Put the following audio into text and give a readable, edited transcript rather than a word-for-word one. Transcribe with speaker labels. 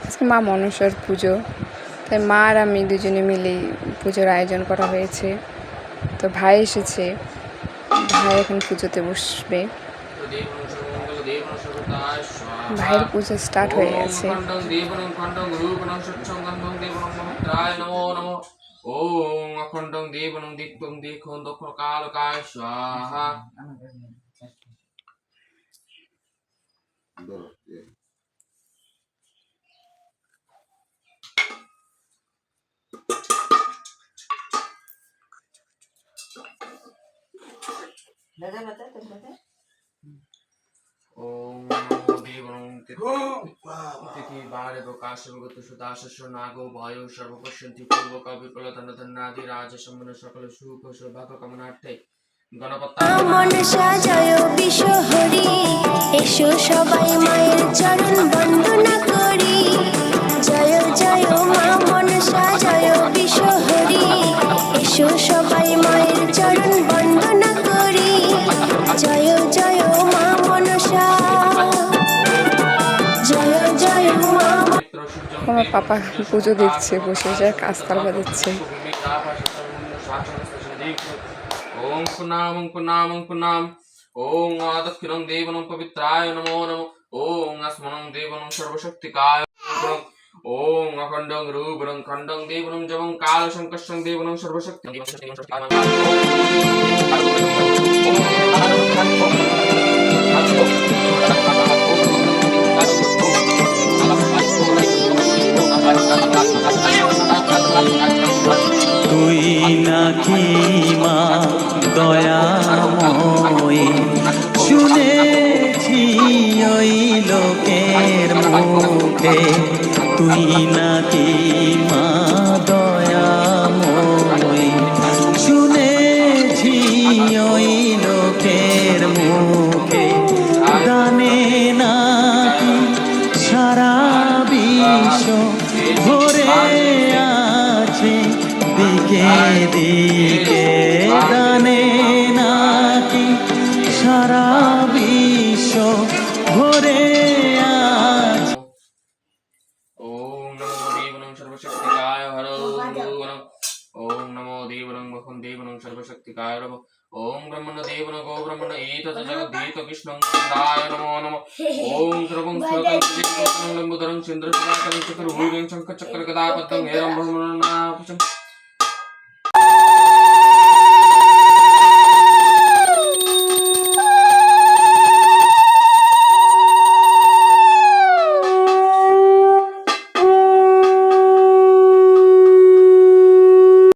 Speaker 1: আজকে মা মনসার পুজো, তাই মা আর আমি দুজনে মিলেই পুজোর আয়োজন করা হয়েছে। তো ভাই এসেছে, ভাই এখন পুজোতে বসবে। ভাইয়ের পুজো স্টার্ট হয়ে গেছে।
Speaker 2: ওম অখণ্ডং দেবনং দিক্তং দেখুন দক্ষিণ কালকায় স্বাহা। ओम नमो देवनं तिथि बारे प्रकाशवगत सुदाशस्व नागो भयो सर्वपश्यन्ति पूर्वक विकलधनधन्नादि राजसम्मन सकल सुख सौभाग्य कामनार्थे गणपता
Speaker 3: মনসা জয় বিশ্বহরি এসো সবাই মায়ের চরণ বন্দনা করি জয় জয় মা মনসা জয় বিশ্বহরি এসো সবাই মায়ের চরণ বন্দনা করি জয় জয় মা মনসা জয় জয় মা।
Speaker 1: আমার পাপা পুজো দেখছে, বসে বসে কাস্তাল বাজাচ্ছে।
Speaker 2: ओम पुनाम पुनाम पुनाम ओम दक्षिणं देवनं पवित्राय नमो नमो ओम अस्मनं देवनं सर्वशक्तिकाय ओम अखंडं रूपं खंडं देवनं जवं काल संकष्टं देवनं सर्वशक्तिं
Speaker 4: তুই নাকি মা দয়াময়ী শুনেছি ওই লোকের মুখে তুই নাকি মা দয়াময়ী শুনেছি ওই লোকের মুখে গানে নাকি সারা বিশ্ব ভরে আছে দিকে দিকে দানে নাকি সারা বিশ্ব ভরে আছে।
Speaker 2: ओम नमो देवनं सर्वशक्तिकाय हरो ओम नमो देवनं मखं देवनं सर्वशक्तिकाय नमो ओम ब्रह्मण देवन गो ब्रह्मण एतत् जगद्धीत कृष्णं दाय नमो नमः ओम सर्वं श्लोकं लंबोदरं चन्द्रशेखरं चतुर्भुजं शङ्खचक्रगदापद्मं हेरं ब्रह्मणापुषं